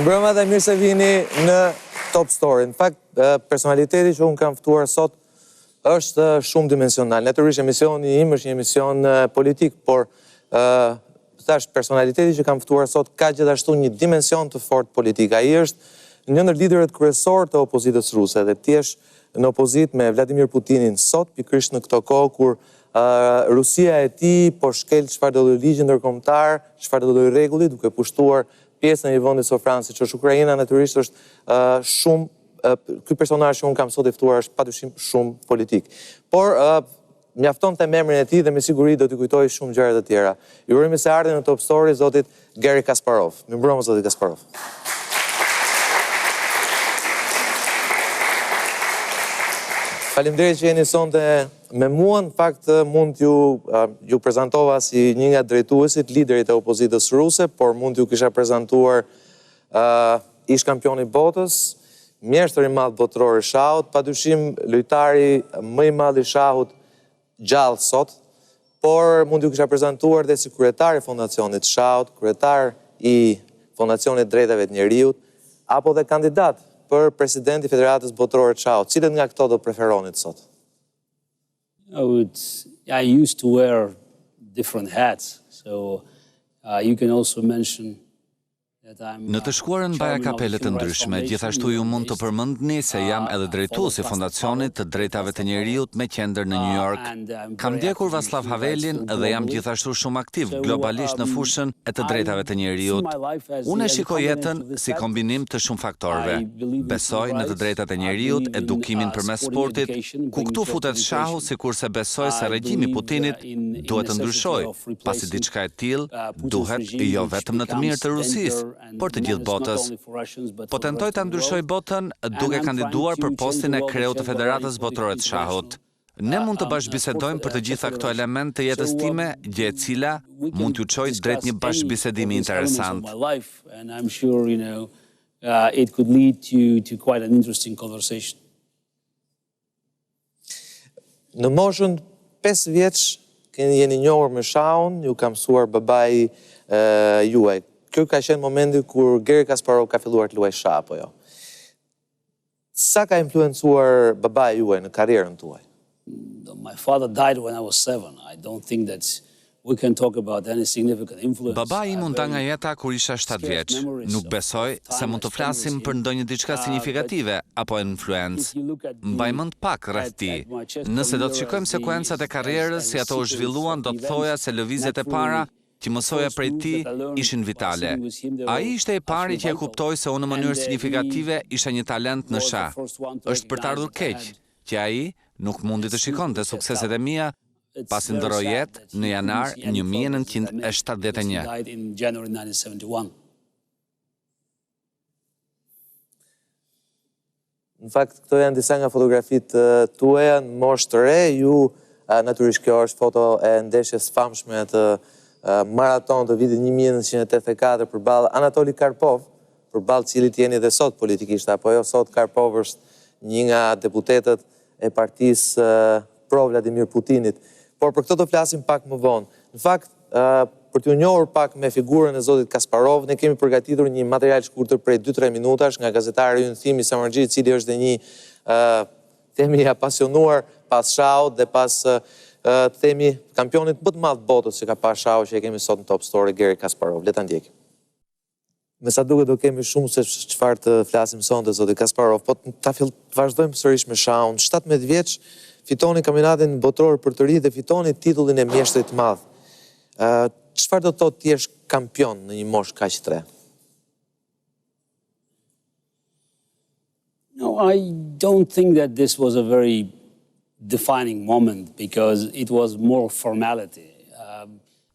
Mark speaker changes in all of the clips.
Speaker 1: Mbrëma dhe mirë se vini në Top Story. Në fakt, personaliteti që unë kam ftuar sot është shumë dimensional. Natyrisht emisioni im është një emision politik, por thash personaliteti që kam ftuar sot ka gjithashtu një dimension të fortë politik. Ai është një ndër liderët kryesor të opozitës ruse dhe ti je në opozit me Vladimir Putinin sot, pikërisht në këto kohë kur Rusia e tij po shkel çfarë do lloj ligji ndërkombëtar, çfarë do lloj rregulli, duke pushtuar pjesën e një vendi sofran, siç është Ukraina, natyrisht është shumë ky personazh që unë kam sot e ftuar është padyshim shumë politik. Por mjafton të emrin e tij dhe me siguri do t'i kujtoj shumë gjëra të tjera. Ju urojmë se ardhi në Top Story zotit Geri Kasparov. Mirëmbrëma zoti Kasparov. Faleminderit që jeni sonte me mua. Në fakt mund ju prezantova si një nga drejtuesit, liderit e opozitës ruse, por mund ju kisha prezantuar ish kampioni botës, mjeshtri i madh botëror i shahut, padyshim lojtari më i madh i shahut gjallë sot, por mund ju kisha prezantuar dhe si kryetar i fondacionit shahut, kryetar i fondacionit drejtave të njerëzit, apo dhe kandidat për presidenti i Federatës Botërore të Shahut. Cilët nga këto do preferonit sot?
Speaker 2: I used to wear different hats, so you can also mention that I'm
Speaker 3: Në të shkuarën baja kapelet të ndryshme, gjithashtu ju mund të përmendni se jam edhe drejtuesi fondacionit të drejtave të njerëzit me qendër në New York. Kam ndjekur Václav Havelin dhe jam gjithashtu shumë aktiv globalisht në fushën e të drejtave të njerëzit. Unë e shikoj jetën si kombinim të shumë faktorëve. Besoj në të drejtat e njerëzit, edukimin përmes sportit, ku këtu futet shahu, sikurse besoj se regjimi i Putinit duhet të ndryshojë, pasi diçka e tillë duhet jo vetëm në të mirë të Rusisë, por të gjithë botës. Po tentoj të ndryshoj botën duke kandiduar për postin e kreut të Federatës Botërore të Shahut. Ne mund të bashkëbisedojmë për të gjitha këto elemente të jetës time, gjë e cila mund t'ju çojë drejt një bashkëbisedimi interesant.
Speaker 1: Në moshën 5 vjeç jeni njohur me shahun, ju ka mësuar babai juaj. Kjo ka qenë momenti kur Geri Kasparov ka filluar të luajë shah, apo jo? Sa ka influencuar babai juaj në karrierën tuaj?
Speaker 2: My father died when I was 7. I don't think that we can talk about any significant influence.
Speaker 3: Babai im u nda nga jeta kur isha 7 vjeç. Nuk besoj se mund të flasim për ndonjë diçka signifikative apo influencë. Mbaj mend pak rreth tij. Nëse do të shikojmë sekuencat e karrierës si ato u zhvilluan, do të thoja se lëvizjet e para që mësoja prej ti ishin vitale. Ai ishte i pari që e kuptoi se unë në mënyrë signifikative isha një talent në shah. Është për të ardhur keq që ai nuk mundi të shikonte sukseset e mia pasi ndroi jetë në janar 1971.
Speaker 1: Në fakt, këto janë disa nga fotografitë tuaja në moshë të re. Ju, natyrisht kjo është foto e ndeshjes famshme të maraton të vitit 1984 përballë Anatoli Karpov, përballë cilit jeni dhe sot politikisht, apo jo sot Karpov është një nga deputetët e partisë pro Vladimir Putinit. Por për këtë do flasim pak më vonë. Në fakt, për t'ju njohur pak me figurën e zotit Kasparov, ne kemi përgatitur një material shkurtër prej 2-3 minutash nga gazetari ynë Thimi Samarxhi, i cili është dhe një themi apasionuar pas shahut dhe pas themi kampionit më të madh botës që ka pas shahu që e kemi sot në Top Story, Geri Kasparov. Le ta ndjekim. Me sa duket do kemi shumë se çfarë të flasim sonte zoti Kasparov, po ta vazhdojmë sërish me shahun. 17 vjeç fitoni kampionatin botëror për të ri dhe fitoni titullin e mjeshtrit të madh. Çfarë do të thotë ti je kampion në një moshë kaq të re?
Speaker 2: No, I don't think that this was a very defining moment because it was more formality.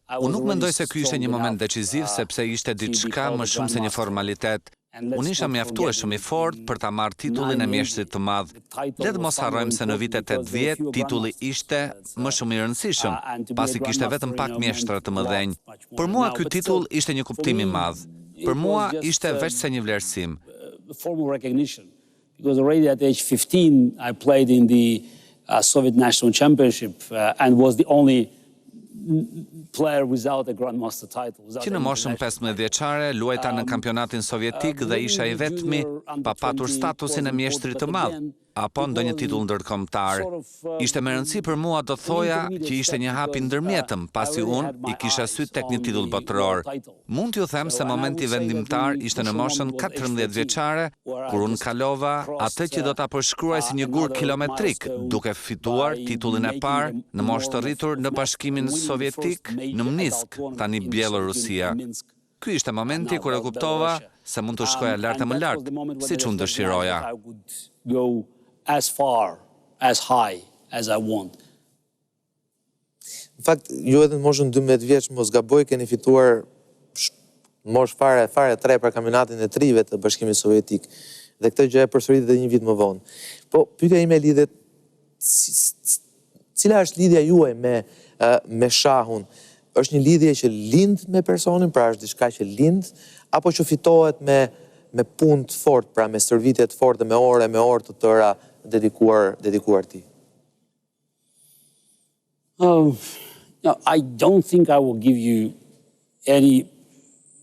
Speaker 3: Unë nuk mendoj se ky ishte një moment decisiv sepse ishte diçka më shumë se një formalitet. Unë isha mjaftueshëm i fortë për ta marrë titullin e mjeshtrit të madh. Le të mos harrojmë se në vitet 80 titulli ishte më shumë i rëndësishëm, pasi kishte vetëm pak mjeshtra të mëdhenj. Për mua ky titull ishte një kuptim i madh. Për mua ishte veç se një vlerësim.
Speaker 2: Because already at age 15 I played in the Soviet National Championship and was the only player without a grandmaster title.
Speaker 3: Që në moshën 15 vjeçare luajta në kampionatin sovjetik dhe isha I vetmi pa patur statusin e mjeshtrit të madh apo ndonjë titull ndërkombëtar. Ishte me rëndësi për mua do thoja që ishte një hap I ndërmjetëm, pasi unë I kisha syt tek një titull botëror. Mund t'ju them se momenti vendimtar ishte në moshën 14 vjeçare, kur unë kalova atë që do ta përshkruaj si një gur kilometrik, duke fituar titullin e parë në moshë të rritur në Bashkimin Sovjetik në Minsk, tani Bielorusia. Ky ishte momenti kur e kuptova se mund të shkoja lart e më lart, siç unë dëshiroja.
Speaker 2: As far, as high as I want.
Speaker 1: Në fakt, ju edhe në moshën 12 vjeç mos gaboj keni fituar moshë fare 3 për kampionatin e trive të Bashkimit Sovjetik. Dhe këtë gjë e përsëritet edhe një vit më vonë. Po, pyetja ime lidhet cila është lidhja juaj me shahun? Është një lidhje që lind me personin, pra është diçka që lind, apo që fitohet me punë të fortë, pra me stërvitje të fortë, me orë të tëra dedikuar ti?
Speaker 2: No, I don't think I will give you any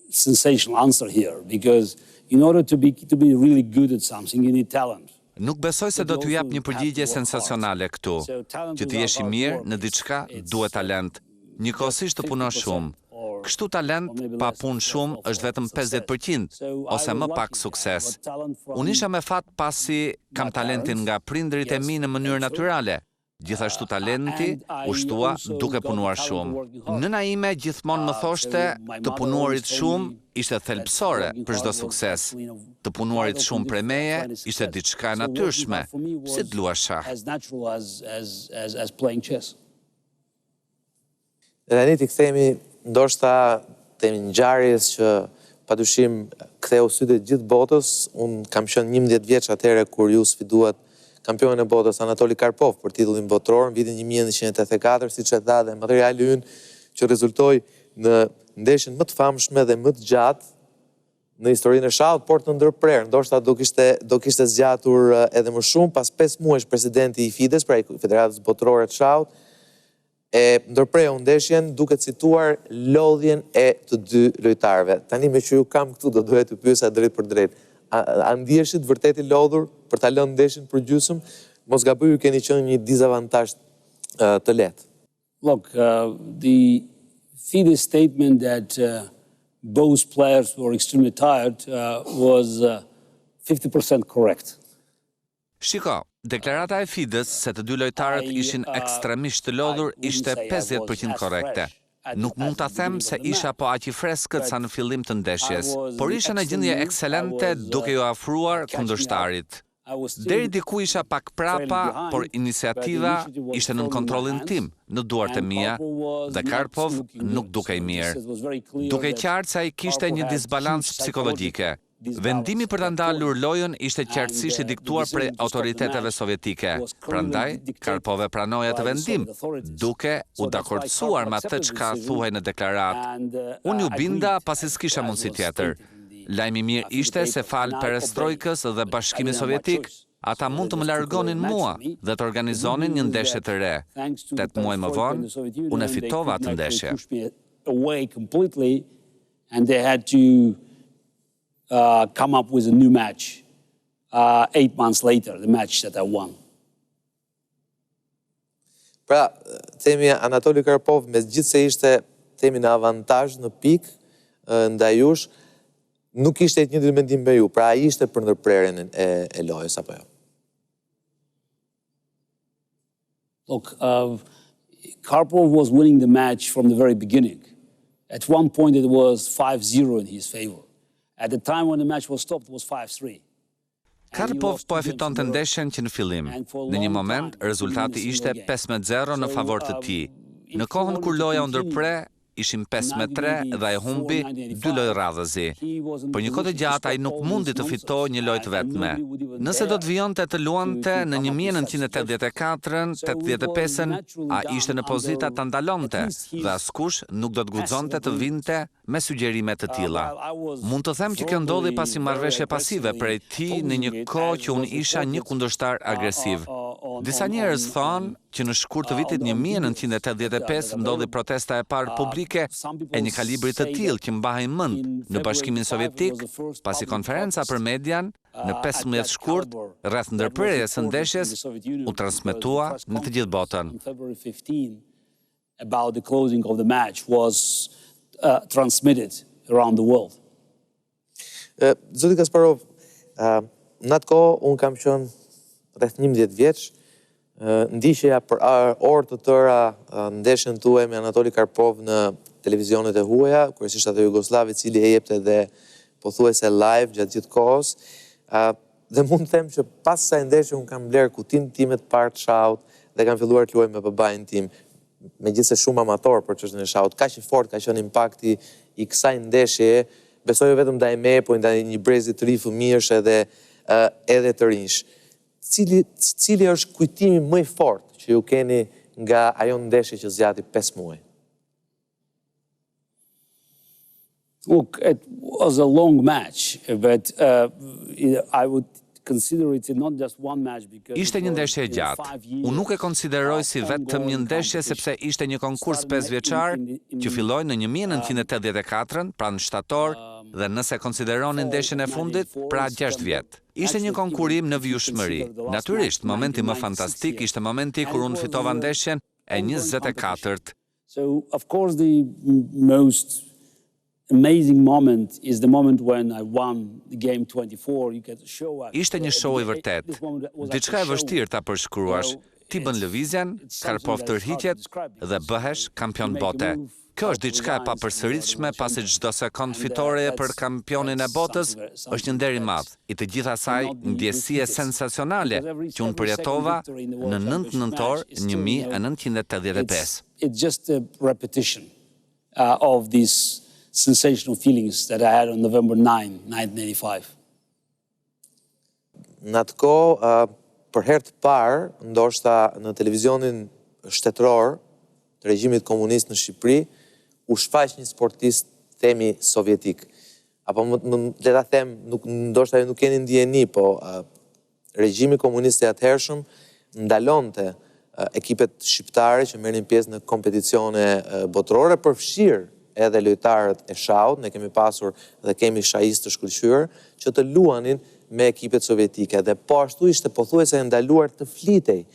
Speaker 2: sensational answer here, because in order to be really good at something, you need talent.
Speaker 3: Nuk besoj se do t'ju jap një përgjigje sensacionale këtu. Që të jesh I mirë në diçka duhet talent. Njëkohësisht të punosh shumë. Kështu talent pa punë shumë është vetëm 50% ose më pak sukses. Unë isha me fat pasi kam talentin nga prindërit e mi në mënyrë natyrale. Gjithashtu talenti u shtua duke punuar shumë. Nëna ime gjithmonë më thoshte të punuarit shumë ishte thelbësore për çdo sukses. Të punuarit shumë prej meje ishte diçka e natyrshme, si të luash shah.
Speaker 1: Dhe tani ti kthehemi ndoshta temi ngjarjes që padyshim ktheu sytë të gjithë botës. Unë kam qenë 11 vjeç atëherë kur ju sfiduat kampioni e botës Anatoli Karpov për titullin botëror në vitin 1984, siç e tha dhe materiali ynë që rezultoi në ndeshjen më të famshme dhe më të gjatë në historinë e shahut, por të ndërprerë. Ndoshta do kishte zgjatur edhe më shumë pas 5 muajsh presidenti I FIDE-s, pra I Federatës Botërore të Shahut, e ndërpreu ndeshjen duke cituar lodhjen e të dy lojtarëve. Tani me që ju kam këtu do doja të pyesja drejt për drejt. A ndjeshit vërtet I lodhur për ta lënë ndeshjen për gjysmë? Mos gaboj ju keni qenë një dizavantazh të lehtë.
Speaker 2: Look, the FIDE statement that both players were extremely tired was 50% correct.
Speaker 3: Shiko, deklarata e FIDE-s se të dy lojtarët ishin ekstremisht të lodhur ishte 50% korrekte. Nuk mund ta them se isha po aq I freskët sa në fillim të ndeshjes, por isha në gjendje ekselente duke ju afruar kundërshtarit. Deri diku isha pak prapa, por iniciativa ishte nën kontrollin tim, në duart e mia, dhe Karpov nuk dukej mirë. Dukej qartë se ai kishte një disbalancë psikologjike. Vendimi për ta ndalur lojën ishte qartësisht I diktuar prej autoriteteve sovjetike. Prandaj, Karpov e pranoi atë vendim, duke u dakordsuar me atë çka thuhej në deklaratë. Unë ju binda pasi s'kisha mundësi tjetër. Lajmi I mirë ishte se fal perestrojkës dhe Bashkimit Sovjetik, ata mund të më largonin mua dhe të organizonin një ndeshje të re. 8 muaj më vonë, unë e fitova atë ndeshje.
Speaker 2: Come up with a new match 8 months later, the match that I won.
Speaker 1: Pra, themi Anatoli Karpov, me gjithë se ishte themi në avantazh në pikë ndaj jush, nuk ishte një njëjtë mendim me ju, pra ai ishte për ndërprerjen e lojës apo jo?
Speaker 2: Look, Karpov was winning the match from the very beginning. At one point it was 5-0 in his favor. At the time when the match was stopped, it was 5-3.
Speaker 3: Karpov po e fitonte ndeshjen që në fillim. Në një moment, rezultati ishte 5-0 në favor të tij. Në kohën kur loja u ndërpre, ishim 5-3 dhe e humbi 2 lojë radhëzi. Për një kohë të gjatë ai nuk mundi të fitojë një lojë të vetme. Nëse do të vijonte të luante në 1984-ën, 85-ën, ai ishte në pozita ta ndalonte dhe askush nuk do të guxonte të vinte me sugjerime të tilla. Mund të them që kjo ndodhi pasi marrëveshje pasive prej tij në një kohë që unë isha një kundërshtar agresiv. Disa njerëz thonë që në shkurt të vitit 1985 ndodhi protesta e parë publike e një kalibri të tillë që mbahej mend në Bashkimin Sovjetik, pasi konferenca për median në 15 shkurt rreth ndërprerjes së ndeshjes u transmetua në të gjithë botën.
Speaker 2: About the closing of the match was transmitted around the world.
Speaker 1: Zoti Kasparov, në atë kohë unë kam qenë rreth 11 vjeç, ndiqeja për orë të tëra ndeshjen tuaj me Anatoli Karpov në televizionet e huaja, kryesisht atë Jugosllav, i cili e jepte dhe pothuajse live gjatë gjithë kohës. Dhe mund të them që pas kësaj ndeshje unë kam bler kutinë time të parë të shahut dhe kam filluar të luaj me babain tim. Megjithëse shumë amator për çështjen e shahut, kaq i fortë ka qenë impakti i kësaj ndeshjeje, besoj vetëm ndaj me, po ndaj një brezi të ri fëmijësh edhe të rinj. Cili është kujtimi më i fortë që ju keni nga ajo ndeshje që zgjati 5 muaj?
Speaker 2: Look, it was a long match, but I would consider it not just one match because
Speaker 3: Ishte një ndeshje e gjatë. Unë nuk e konsideroj si vetëm një ndeshje sepse ishte një konkurs 5 vjeçar që filloi në 1984, pra në shtator, dhe nëse konsideroni ndeshjen e fundit, pra 6 vjet. Ishte një konkurim në vijshmëri. Natyrisht, momenti më fantastik ishte momenti kur unë fitova ndeshjen e 24-t.
Speaker 2: So, of course, the most amazing moment is the moment when I won the game 24. You get to show up.
Speaker 3: Ishte një show i vërtet. Diçka e vështirë ta përshkruash. Ti bën lëvizjen, Karpov tërhiqet dhe bëhesh kampion bote. Kjo është diçka e papërsëritshme pasi çdo sekond fitore për kampionin e botës është një nder i madh. I të gjithë asaj ndjesie sensacionale që unë përjetova në 9 nëntor 1985.
Speaker 2: It's just a repetition of these sensational feelings that I had on November 9, 1985.
Speaker 1: Në atë kohë, për herë të parë, ndoshta në televizionin shtetëror të regjimit komunist në Shqipëri, u shfaq një sportist themi sovjetik. Apo le ta them, ndoshta ju nuk keni ndjeni, po regjimi komunist i atëhershëm ndalonte ekipet shqiptare që merrnin pjesë në kompeticione botërore, përfshirë edhe lojtarët e shahut, ne kemi pasur dhe kemi shahistë të shkëlqyer, që të luanin me ekipet sovjetike. Dhe po ashtu ishte pothuajse ndaluar të flitej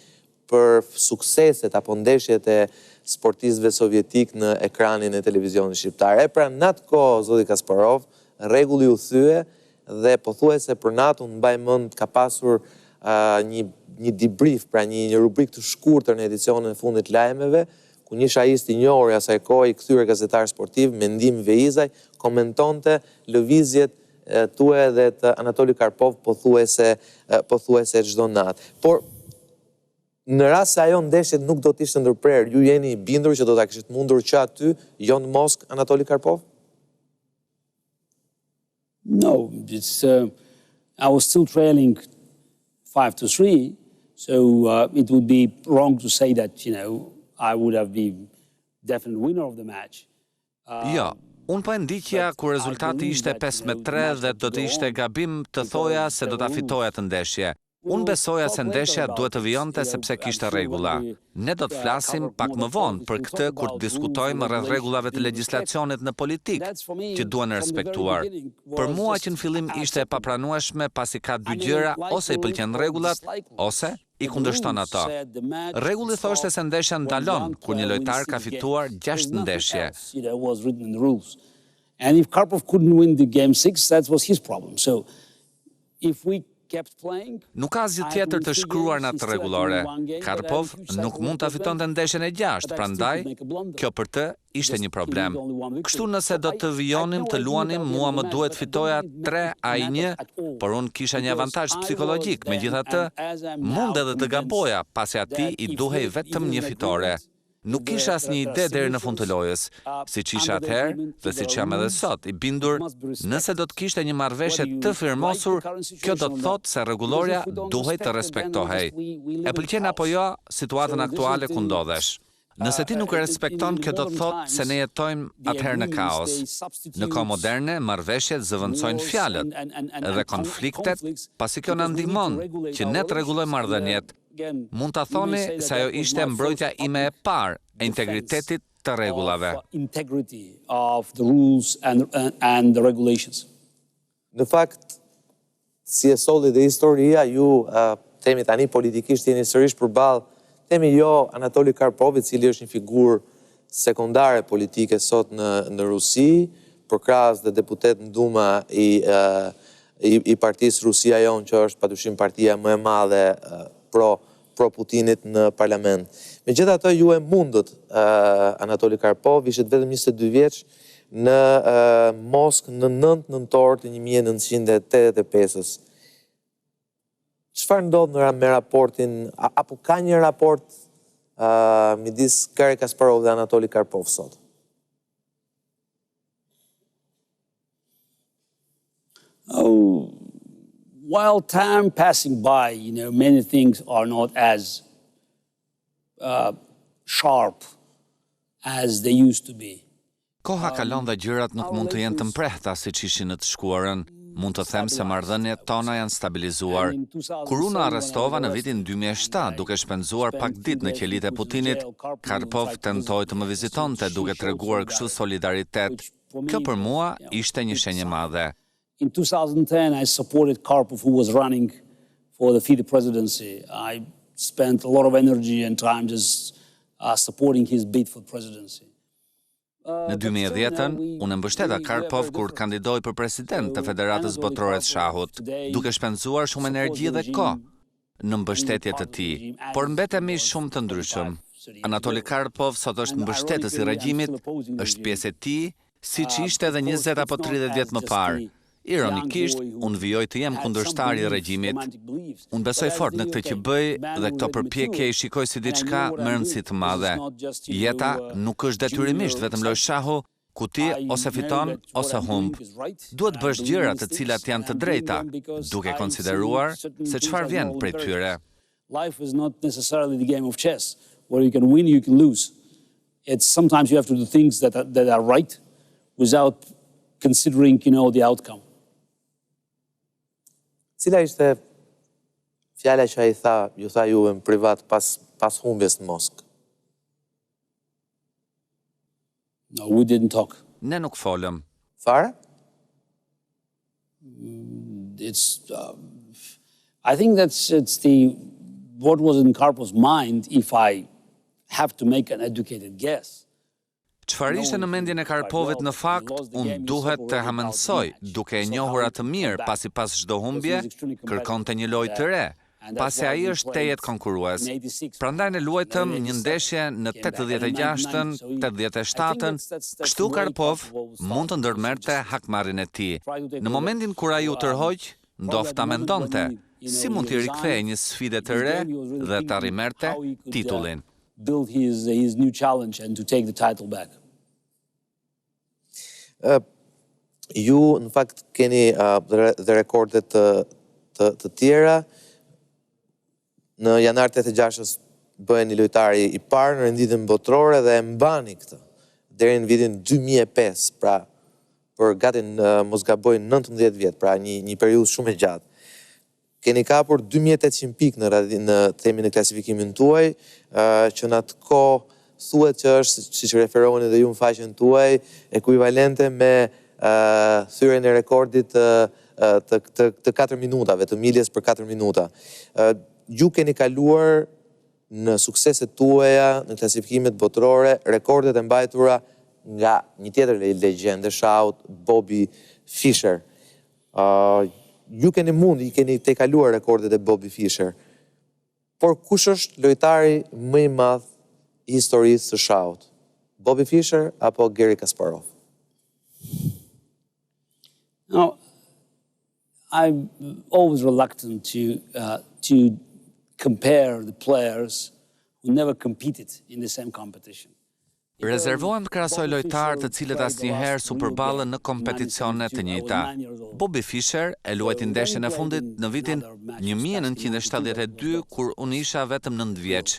Speaker 1: për sukseset apo ndeshjet e sportistëve sovjetik në ekranin e televizionit shqiptar. Pra në atë kohë, zoti Kasparov, rregulli u thye dhe pothuajse për natë unë mbaj mend ka pasur një debrief, pra një rubrik të shkurtër në edicionin e fundit lajmeve, ku një shahist i njohur asaj kohe, i kthyer gazetar sportiv, Mendim Veizaj, komentonte lëvizjet tuaja dhe të Anatoli Karpov pothuajse çdo natë. Por në rast se ajo ndeshje nuk do të ishte ndërprer, ju jeni i bindur që do ta kishit mundur që aty, jo në Moskë, Anatoli Karpov?
Speaker 2: No, I was still trailing 5-3, so it would be wrong to say that, I would have been definite winner of the match.
Speaker 3: Jo, unë po e ndiqja kur rezultati ishte 5-3 dhe do të ishte gabim të thoja se do ta fitoja të ndeshje. Unë besoja se ndeshja duhet të vijonte sepse kishte rregulla. Ne do të flasim pak më vonë për këtë kur të diskutojmë rreth rregullave të legjislacionit në politikë që duhen respektuar. Për mua që në fillim ishte e papranueshme pasi ka dy gjëra, ose i pëlqen rregullat, ose i kundërshton ato. Rregulli thoshte se ndeshja ndalon kur një lojtar ka fituar 6 ndeshje.
Speaker 2: And if Karpov couldn't win the game 6, that was his problem. So if we
Speaker 3: Nuk ka asgjë tjetër të shkruar në atë rregullore. Karpov nuk mund ta fitonte ndeshjen e 6, prandaj kjo për të ishte një problem. Kështu nëse do të vijonim të luanim, mua më duhet fitoja 3 a 1, por unë kisha një avantazh psikologjik, megjithatë mund edhe të gaboja, pasi atij i duhej vetëm një fitore. Nuk kisha asnjë ide deri në fund të lojës, siç isha atëherë dhe siç jam edhe sot, i bindur, nëse do të kishte një marrëveshje të firmosur, kjo do të thotë se rregulloria duhej të respektohej. E pëlqen apo jo situatën aktuale ku ndodhesh. Nëse ti nuk e respekton, kjo do të thotë se ne jetojmë atëherë në kaos. Në kohë moderne, marrëveshjet zëvendësojnë fjalët dhe konfliktet, pasi kjo na ndihmon që ne të rregullojmë marrëdhëniet Mund të thoni se ajo ishte mbrojtja ime e parë e integritetit të rregullave.
Speaker 1: Në fakt, si e solli dhe historia, ju temi tani politikisht jeni sërish përballë, temi jo Anatoli Karpovit, cili është një figurë sekundare politike sot në Rusi, përkrahas dhe deputet në Duma i partisë Rusia Jon, që është padyshim partia më e madhe pro Putinit në parlament. Megjithatë, ju e mundët Anatoli Karpov, ishte vetëm 22 vjeç, në Moskë në 9 nëntor të 1985-ës. Çfarë ndodh me raportin, apo ka një raport midis Geri Kasparov dhe Anatoli Karpov sot?
Speaker 2: Oh, while time passing by, many things are not as sharp as they used to be.
Speaker 3: Koha kalon dhe gjërat nuk mund të jenë të mprehta siç ishin në të shkuarën. Mund të them se marrëdhëniet tona janë stabilizuar. Kur unë arrestova në vitin 2007 duke shpenzuar pak ditë në qelitë e Putinit, Karpov tentoi të më vizitonte duke treguar kështu solidaritet. Kjo për mua ishte një shenjë e madhe.
Speaker 2: In 2010, I supported Karpov, who was running for the FIDE presidency. I spent a lot of energy and time just supporting his bid for presidency.
Speaker 3: Në 2010-ën, unë mbështeta Karpov kur kandidoi për president të Federatës Botërore të Shahut, duke shpenzuar shumë energji dhe kohë në mbështetje të tij, por mbetemi shumë të ndryshëm. Anatoli Karpov sot është mbështetës i regjimit, është pjesë e tij, siç ishte edhe 20 apo 30 vjet më parë. Ironikisht, unë vijoj të jem kundërshtar i regjimit. Unë besoj fort në këtë që bëj dhe këto përpjekje i shikoj si diçka me rëndësi të madhe. Jeta nuk është detyrimisht vetëm lojë shahu, ku ti ose fiton ose humb. Duhet bësh gjëra të cilat janë të drejta, duke konsideruar se çfarë vjen prej tyre.
Speaker 2: Life is not necessarily the game of chess, where you can win, you can lose. It's sometimes you have to do things that are right without considering, the outcome.
Speaker 1: Cila ishte fjala që ju tha juve në privat pas humbjes në Moskë?
Speaker 2: No, we didn't talk.
Speaker 3: Ne nuk folëm.
Speaker 1: Fare?
Speaker 2: I think it's what was in Karpov's mind, if I have to make an educated guess.
Speaker 3: Çfarë ishte në mendjen e Karpovit në fakt, unë duhet të hamendësoj, duke e njohur atë mirë, pasi pas çdo humbje, kërkonte një lojë të re, pasi ai është tejet konkurrues. Prandaj ne luajtëm një ndeshje në 86-ën, 87-ën, kështu Karpov mund të ndërmerrte hakmarrjen e tij. Në momentin kur ai u tërhoq, ndofta mendonte, si mund t'i rikthejë një sfidë të re dhe ta rrimerte titullin.
Speaker 2: Build his new challenge and to take the title back.
Speaker 1: Ju, në fakt, keni dhe rekordet të tjera. Në janar 86-ës bëheni lojtari i parë në renditjen botërore dhe e mbani këtë deri në vitin 2005, pra për gati mos gaboj 19 vjet, pra një periudhë shumë e gjatë. Keni kapur 2800 pikë në klasifikimin tuaj, që në atë kohë thuhet që është, siç referoheni dhe ju në faqen tuaj, ekuivalente me thyrjen e rekordit të 4 minutave, të miljes për 4 minuta. Ju keni kaluar në sukseset tuaja, në klasifikimet botërore, rekordet e mbajtura nga një tjetër legjendë shahut, Bobby Fischer. Ju keni i keni te kaluar rekordet e Bobby Fischer. Por kush është lojtari më i madh i historisë së shahut? Bobby Fischer apo Geri Kasparov?
Speaker 2: No, I'm always reluctant to compare the players who never competed in the same competition.
Speaker 3: Rezervohem të krahasoj lojtarë të cilët asnjëherë su përballën në kompeticione të njëjta. Bobby Fischer e luajti ndeshjen e fundit në vitin 1972 kur unë isha vetëm 9 vjeç.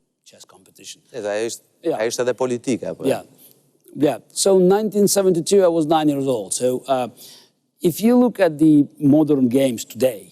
Speaker 1: Ai ishte edhe politika, apo?
Speaker 2: Yeah. So 1972 I was 9 years old. So if you look at the modern games today,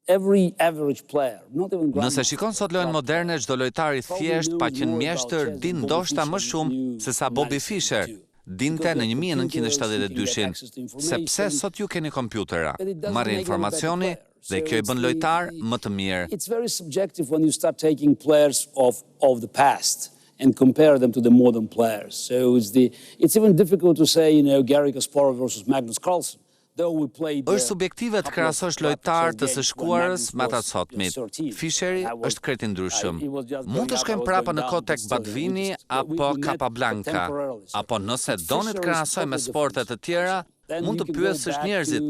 Speaker 2: every average player, not even
Speaker 3: Nëse shikon sot lojën moderne, çdo lojtar i thjesht pa qenë mjeshtër din ndoshta më shumë se sa Bobby Fischer dinte në 1972-shin, sepse sot ju keni kompjutera, marrë informacioni dhe kjo i bën lojtar më të mirë.
Speaker 2: It's very subjective when you start taking players of the past and compare them to the modern players. So it's even difficult to say, Geri Kasparov versus Magnus Carlsen.
Speaker 3: Është subjektive të krahasosh lojtar të së shkuarës me ata të sotmit. Fisheri është krejt i ndryshëm. Mund të shkojmë prapë në kohë tek Badvini apo Capablanca, apo nëse doni të krahasoj me sportet të tjera, mund të pyesësh njerëzit,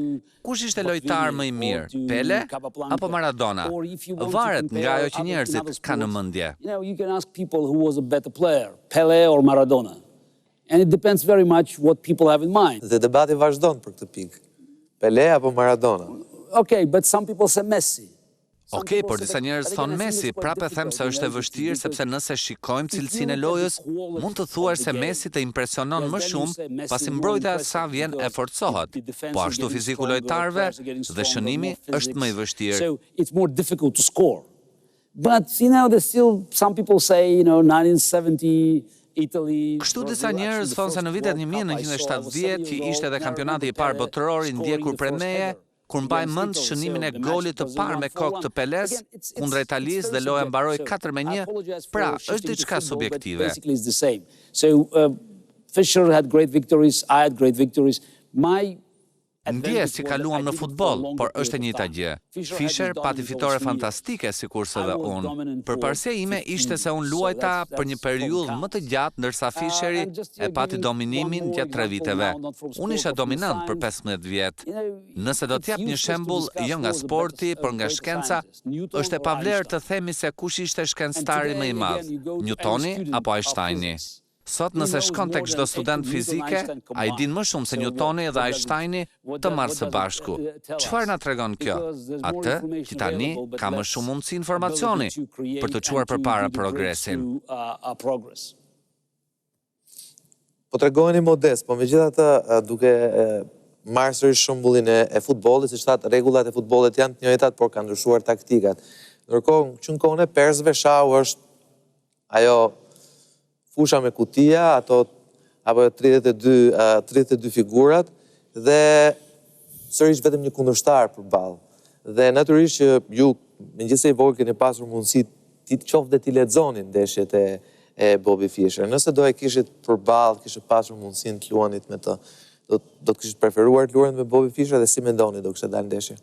Speaker 3: kush ishte lojtar më i mirë, Pele apo Maradona? Varet nga ajo që njerëzit kanë në mendje.
Speaker 2: You can ask people who was a better player, Pele or Maradona. And it depends very much what people have in mind.
Speaker 1: Dhe debati vazhdon për këtë pikë. Pele apo Maradona?
Speaker 2: Okay, but some people say Messi.
Speaker 3: Okej, por disa njerëz thonë Messi, prapë them se është e vështirë sepse nëse shikojmë cilësinë e lojës, mund të thuash se Messi të impresionon më shumë pasi mbrojtja sa vjen e forcohet. Po ashtu fiziku lojtarëve dhe shënimi është më i vështirë.
Speaker 2: So it's more difficult to score. But there's still some people say, 1970
Speaker 3: Kështu disa njerëz thonë se në vitet 1970 që ishte edhe kampionati i parë botëror i ndjekur prej meje, kur mbaj mend shënimin e golit të parë me kokë të Peles kundër Italisë dhe loja mbaroi 4-1, pra është diçka subjektive.
Speaker 2: So Fischer had great victories, I had great victories.
Speaker 3: Ndjes si kaluam në futboll, por është e njëjta gjë. Fischer pati fitore fantastike sikurse dhe unë. Përparësia ime ishte se unë luajta për një periudhë më të gjatë, ndërsa Fischeri e pati dominimin gjatë 3 viteve. Unë isha dominant për 15 vjet. Nëse do t'jap një shembull jo nga sporti, por nga shkenca, është e pavlerë të themi se kush ishte shkencëtari më i madh, Newtoni apo Einsteini. Sot nëse shkon tek çdo student fizike, ai din më shumë se Newtoni dhe Einsteini të marrë së bashku. Çfarë na tregon kjo? Atë që tani ka më shumë mundësi informacioni për të çuar përpara progresin.
Speaker 1: Po tregojeni modest, po megjithatë duke marrë sërish shembullin e futbollit, siç thatë, rregullat e futbollit janë të njëjtat, por kanë ndryshuar taktikat. Ndërkohë, që në kohën e persëve, shahu është ajo fusha me kutia, apo 32 figurat, dhe sërish vetëm një kundërshtar përballë. Dhe natyrisht që ju, megjithëse i vogël, keni pasur mundësi qoftë dhe t'i lexoni ndeshjet e Bobby Fischer. Nëse do e kishit përballë, kishit pasur mundësinë të luanit me të, do të kishit preferuar të luanit me Bobby Fischer dhe si mendoni do kishte dalë ndeshja?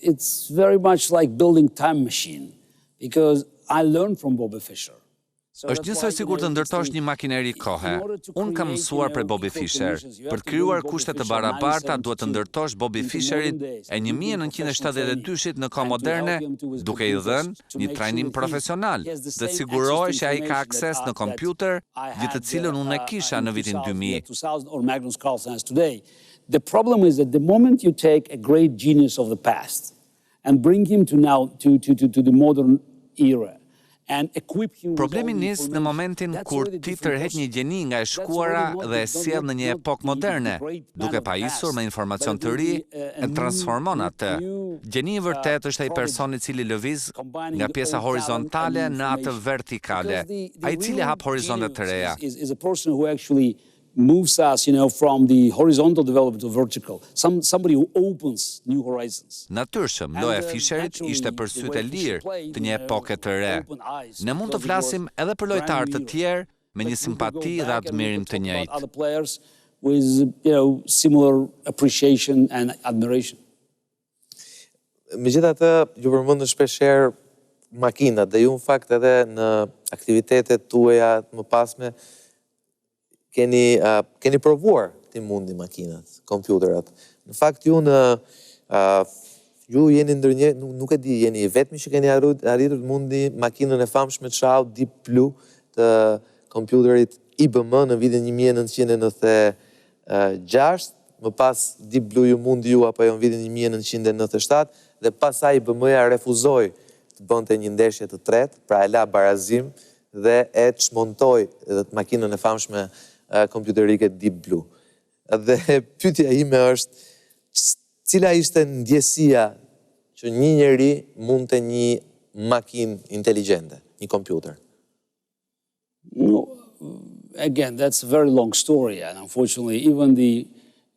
Speaker 2: It's very much like building time machine, because I learned from Bobby Fischer.
Speaker 3: Është njësoj sikur të ndërtosh një makineri kohe. Unë kam mësuar prej Bobby Fischer. Për të krijuar kushte të barabarta, duhet të ndërtosh Bobby Fischerit e 1972-shit në kohë moderne, duke i dhënë një trajnim profesional, dhe të sigurohesh që ai ka akses në kompjuter, gjë të cilën unë e kisha në vitin 2000.
Speaker 2: The problem is that the moment you take a great genius of the past and bring him to now to the modern era and equip him.
Speaker 3: Problemi nis në momentin kur ti tërheq një gjeni nga e shkuara dhe e sjell në një epokë moderne, duke pajisur me informacion të ri, e transformon atë. Gjeni i vërtet është ai person i cili lëviz nga pjesa horizontale në atë vertikale, ai i cili hap horizonte të reja.
Speaker 2: Is a person who actually moves us, from the horizontal development to vertical. Somebody who opens new horizons.
Speaker 3: Natyrshëm, loja e Fischerit ishte për sytë e lirë të një epoke të re. Ne mund të flasim edhe për lojtarë të tjerë me një simpati dhe admirim të njëjtë.
Speaker 2: Other players with, similar appreciation and admiration.
Speaker 1: Megjithatë, ju përmendën shpeshherë makinat dhe ju në fakt edhe në aktivitetet tuaja më pasme keni provuar t'i mundi makinat, kompjuterat. Në fakt ju jeni ndërnjë, nuk e di, jeni i vetmi që keni arritur të mundi makinën e famshme të shau Deep Blue të kompjuterit IBM në vitin 1996, më pas Deep Blue ju mundi ju apo jo në vitin 1997, dhe pasaj IBM-ja refuzoi të bënte një ndeshje të tretë, pra e la barazim dhe e çmontoi makinën e famshme kompjuterike Deep Blue. Dhe pyetja ime është, cila ishte ndjesia që një njeri mund të një makinë inteligjente, një kompjuter?
Speaker 2: No, again, that's a very long story, and unfortunately, even the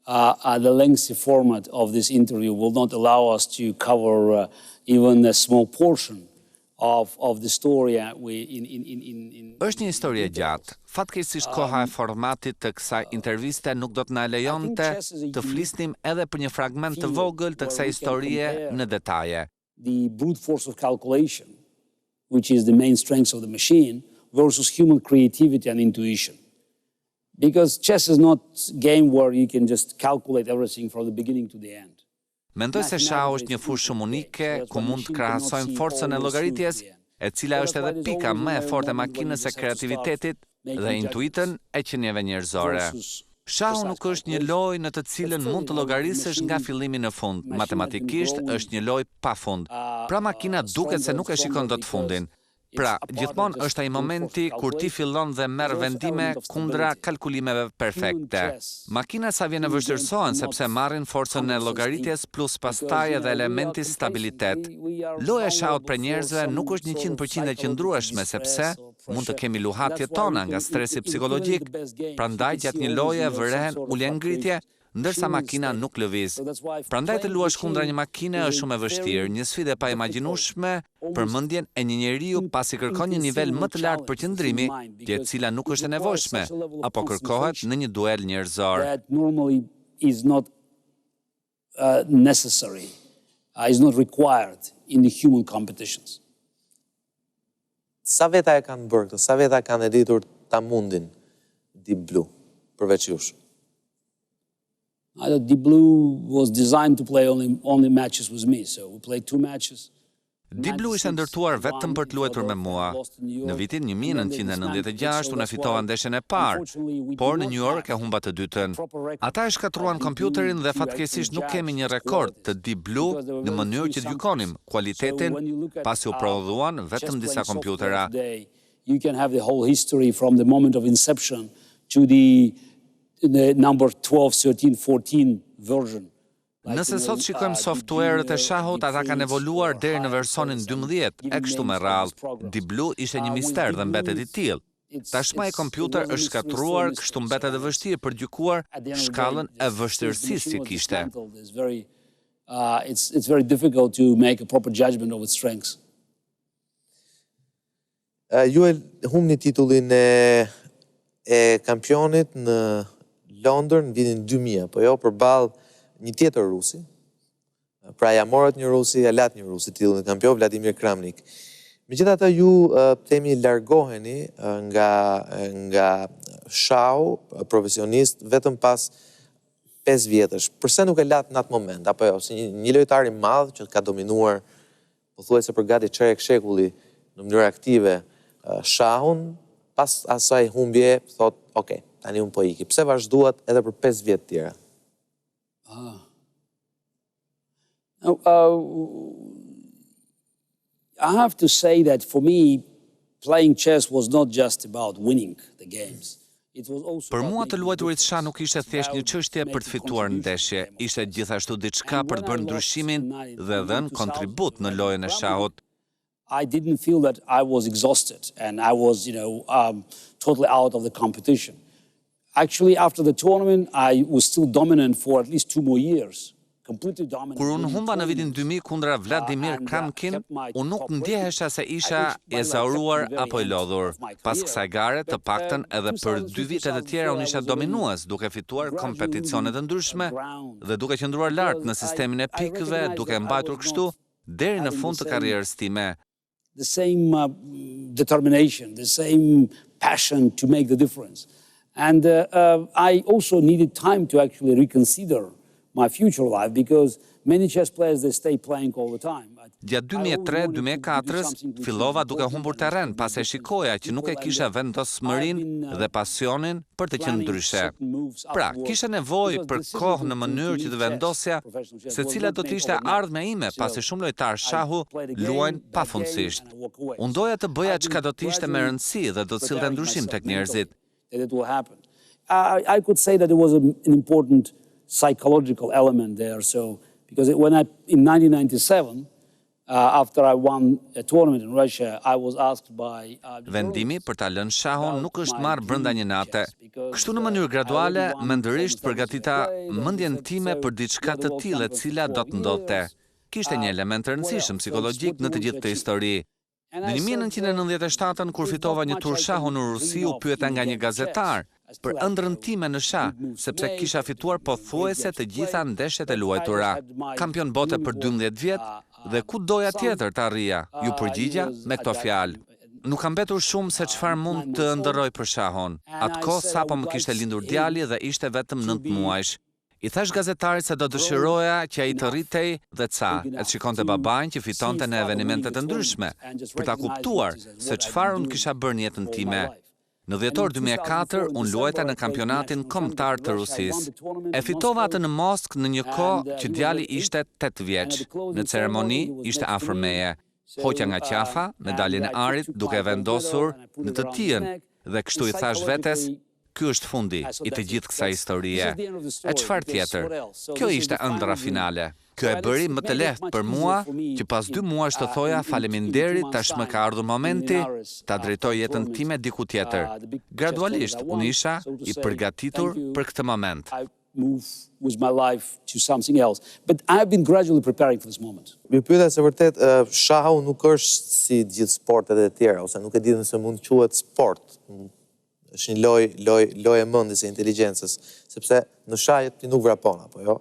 Speaker 2: lengthy format of this interview will not allow us to cover even a small portion of the story.
Speaker 3: Është një histori e gjatë. Fatkeqësisht koha e formatit të kësaj interviste nuk do të na lejonte të flisnim edhe për një fragment të vogël të kësaj historie në detaje.
Speaker 2: The brute force of calculation, which is the main strength of the machine, versus human creativity and intuition. Because chess is not a game where you can just calculate everything from the beginning to the end.
Speaker 3: Mendoj se shahu është një fushë shumë unike ku mund të krahasojmë forcën e llogaritjes, e cila është edhe pika më e fortë e makinës së kreativitetit dhe intuitën e qenieve njerëzore. Shahu nuk është një lojë në të cilën mund të llogarisësh nga fillimi në fund. Matematikisht është një lojë pafund. Pra makina duket se nuk e shikon dot fundin. Pra, gjithmonë është ai momenti kur ti fillon dhe merr vendime kundra kalkulimeve perfekte. Makina sa vjen e vështirësohen sepse marrin forcën e llogaritjes plus pastaj edhe elementi stabilitet. Loja e shahut për njerëzve nuk është 100% e qëndrueshme sepse mund të kemi luhatjet tona nga stresi psikologjik, prandaj gjatë një loje vërehen ulje-ngritje, ndërsa makina nuk lëviz. Prandaj të luash kundra një makine është shumë e vështirë, një sfidë e paimagjinueshme për mendjen e një njeriu pasi kërkon një nivel më të lartë përqendrimi, e cila nuk është e nevojshme, apo kërkohet në një duel njerëzor.
Speaker 2: That normally is not necessary, is not required in the human competitions.
Speaker 1: Sa veta e kanë bërë këto? Sa veta kanë editur ta mundin Deep Blue, përveç jush?
Speaker 2: Deep Blue was designed to play only matches with me, so we played 2 matches.
Speaker 3: Deep Blue ishte ndërtuar vetëm për të luajtur me mua. Në vitin 1996 unë fitova ndeshjen e parë, por në New York e humba të dytën. Ata e shkatruan kompjuterin dhe fatkeqësisht nuk kemi një rekord të Deep Blue në mënyrë që të gjykonim kualitetin pasi u prodhuan vetëm disa kompjutera.
Speaker 2: You can have the whole history from the moment of inception to the number 12, 13, 14 version.
Speaker 3: Nëse sot shikojmë softwarët e shahut, ata kanë evoluar deri në versionin 12, e kështu me radhë. Deep Blue ishte një mister dhe mbetet i tillë. Tashmë ai kompjuter është shkatruar, kështu mbetet e vështirë për gjykuar shkallën e vështirësisë që kishte.
Speaker 2: It's very difficult to make a proper judgment of its strengths.
Speaker 1: Ju e humni titullin e kampionit në Londër në vitin 2000, po jo përballë një tjetër rusi. Pra ja morët një rusi, ja lat një rusi titullin e kampion Vladimir Kramnik. Megjithatë ju themi largoheni nga shahu profesionist vetëm pas 5 vjetësh. Përse nuk e lat në atë moment? Apo jo, si një lojtar i madh që ka dominuar pothuajse për gati çerek shekulli në mënyrë aktive shahun, pas asaj humbje thot, okay, tani unë po iki. Pse vazhduat edhe për 5 vjet tjera?
Speaker 2: I have to say that for me, playing chess was not just about winning the games.
Speaker 3: Për mua të luajturit shah nuk ishte thjesht një çështje për të fituar ndeshje, ishte gjithashtu diçka për të bërë ndryshimin dhe dhënë kontribut në lojën e shahut.
Speaker 2: I didn't feel that I was exhausted and I was, totally out of the competition. Actually, after the tournament, I was still dominant for at least 2 more years. Completely dominant.
Speaker 3: Kur unë humba në vitin 2000 kundra Vladimir Kramkin, unë nuk ndjehesha se isha e zauruar apo i lodhur. Pas kësaj gare, të paktën edhe për 2 vite të tjera unë isha dominues, duke fituar kompeticione të ndryshme dhe duke qëndruar lart në sistemin e pikëve, duke mbajtur kështu deri në fund të karrierës time.
Speaker 2: The same determination, the same passion to make the difference. And I also needed time to actually reconsider my future life because many chess players, they stay playing all the time.
Speaker 3: Gjatë 2003-2004 fillova duke humbur terren pas e shikoja që nuk e kisha vendosmërinë dhe pasionin për të qenë ndryshe. Pra, kisha nevojë për kohë në mënyrë që të vendosja se cila do të ishte ardhmja ime pasi shumë lojtarë shahu luajnë pafundësisht. Unë doja të bëja çka do të ishte me rëndësi dhe do të sillte ndryshim tek njerëzit.
Speaker 2: I could say that there was an important psychological element there. So, because in 1997, after I won a tournament in Russia, I was asked by...
Speaker 3: Vendimi për ta lënë shahun nuk është marrë brenda një nate. Kështu në mënyrë graduale, mendërisht përgatita mendjen time për diçka të tillë e cila do të ndodhte. Kishte një element të rëndësishëm psikologjik në të gjithë këtë histori. Në 1997, kur fitova një tur shahu në Rusi, u pyeta nga një gazetar për ëndrrën time në shah, sepse kisha fituar pothuajse të gjitha ndeshjet e luajtura. Kampion bote për 12 vjet dhe ku doja tjetër të arrija, ju përgjigja me këto fjalë. Nuk kam mbetur shumë se çfarë mund të ndërroj për shahun. Atkohë sapo më kishte lindur djali dhe ishte vetëm 9 muajsh. I thash gazetarit se do dëshiroja që ai të rritej dhe ca, e të shikonte babain që fitonte në evenimente të ndryshme, për ta kuptuar se çfarë unë kisha bërë në jetën time. Në dhjetor 2004, unë luajta në kampionatin kombëtar të Rusisë. E fitova atë në Moskë në një kohë që djali ishte 8 vjeç. Në ceremoni ishte afër meje. Hoqja nga qafa, medaljen e arit, duke vendosur në të tijën, dhe kështu i thash vetes, ky është fundi i të gjithë kësaj historie. E çfarë tjetër? Kjo ishte ëndra finale. Kjo e bëri më të lehtë për mua që pas 2 muajsh të thoja faleminderit, tashmë ka ardhur momenti ta drejtoj jetën time diku tjetër. Gradualisht unë isha i përgatitur për këtë moment.
Speaker 2: With my life to something else. But I've been gradually preparing for this moment.
Speaker 1: Ju pyeta se vërtet shahu nuk është si gjithë sportet e tjera, ose nuk e di nëse mund quhet sport. Është një lojë e mendjes së inteligjencës, sepse në shah ti nuk vrapon apo jo.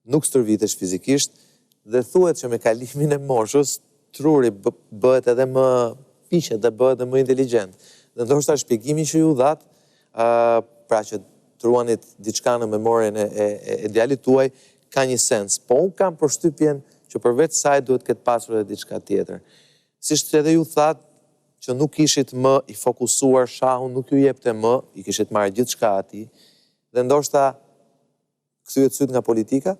Speaker 1: Nuk stërvitesh fizikisht dhe thuhet që me kalimin e moshës truri bëhet edhe më piqet dhe bëhet edhe më inteligjent. Dhe ndoshta shpjegimi që ju dhat, pra që truanit diçka në memorien e djalit tuaj ka një sens. Po unë kam përshtypjen që përveç saj duhet këtë pasur edhe diçka tjetër. Siç edhe ju thatë që nuk ishit më i fokusuar shahun, nuk ju jepte më, i kishit marrë gjithçka atij, dhe ndoshta kthyet syt nga politika?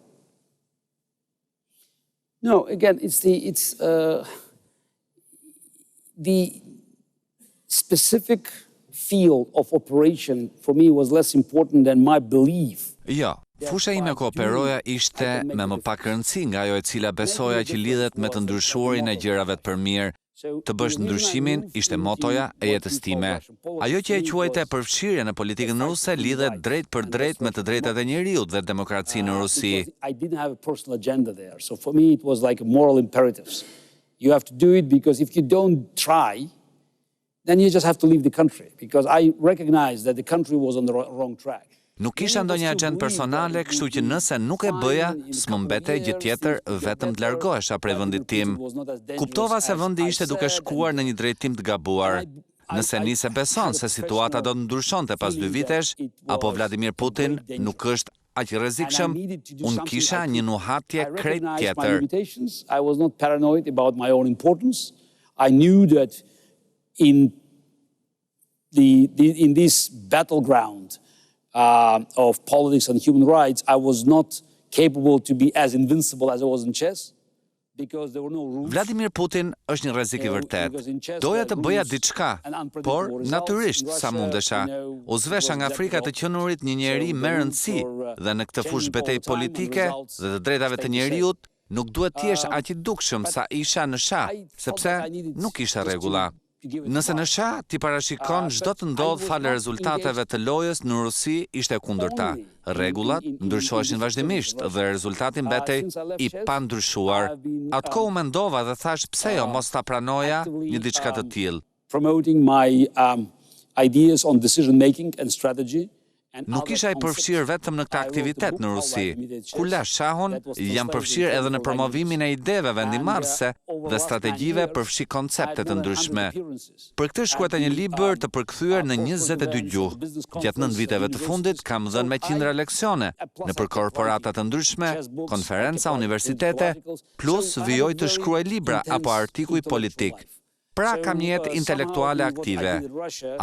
Speaker 2: No, again, it's the specific field of operation for me was less important than my belief.
Speaker 3: Jo, fusha ime ku operoja ishte me më pak rëndësi nga ajo e cila besoja që lidhet me të ndryshuarin e gjërave të përmirë. Të bësh ndryshimin ishte motoja e jetës time. Ajo që e quajte përfshirje në politikën ruse lidhet drejt për drejt me të drejtat e njeriut dhe demokracinë në Rusi.
Speaker 2: I didn't have a personal agenda there, so for me it was like a moral imperative. You have to do it because if you don't try, then you just have to leave the country, because I recognized that the country was on the wrong track.
Speaker 3: Nuk kisha ndonjë agent personale, kështu që nëse nuk e bëja, s'më mbetej gjë tjetër vetëm të largohesha prej vendit tim. Kuptova se vendi ishte duke shkuar në një drejtim të gabuar. Nëse nise beson se situata do të ndryshonte pas 2 vitesh, apo Vladimir Putin nuk është aq i rrezikshëm, unë kisha një nuhatje krejt tjetër.
Speaker 2: I was not paranoid about my own importance. I knew that in this battleground of politics and human rights, I was not capable to be as invincible as I was in chess, because there were no rules.
Speaker 3: Vladimir Putin është një rrezik i vërtet. Doja të bëja diçka, por natyrisht sa mundesha. U zvesha nga frika të qenurit një njeri me rëndësi, dhe në këtë fushë betej politike dhe të drejtave të njeriut, nuk duhet të jesh aq i dukshëm sa isha në shah, sepse nuk isha rregulla. Nëse në shah ti parashikon çdo të ndodh falë rezultateve të lojës, në Rusi ishte kundërta. Rregullat ndryshoheshin vazhdimisht dhe rezultati mbetej i pandryshuar. Atkohë u mendova dhe thash pse jo mos ta pranoja një diçka të tillë.
Speaker 2: Promoting my ideas on decision making and strategy.
Speaker 3: Nuk isha i përfshirë vetëm në këtë aktivitet në Rusi. Kur la shahun, jam përfshirë edhe në promovimin e ideve vendimarrëse dhe strategjive për fshi koncepte të ndryshme. Për këtë shkruajta një libër të përkthyer në 22 gjuhë. Gjatë 9 viteve të fundit kam dhënë me qindra leksione nëpër korporata të ndryshme, konferenca, universitete, plus vijoj të shkruaj libra apo artikuj politik. Pra kam një jetë intelektuale aktive.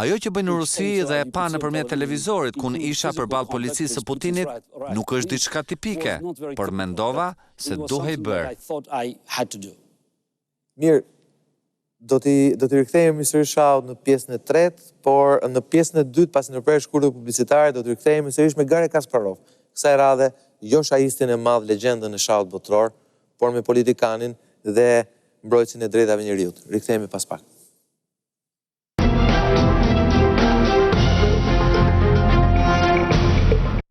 Speaker 3: Ajo që bëj në Rusi dhe pa nëpërmjet televizorit ku isha përballë policisë së Putinit nuk është diçka tipike, por mendova se duhej bërë.
Speaker 1: Mirë, do t'i rikthehemi sërish shahut në pjesën e tretë, por në pjesën e dytë, pasi ndërprerë shkurtër publicitare, do t'i rikthehemi sërish me Geri Kasparov. Kësaj radhe, jo shahistin e madh, legjendën e shahut botror, por me politikanin dhe mbrojtësin e drejtave njerëzit. Rikthehemi pas pak.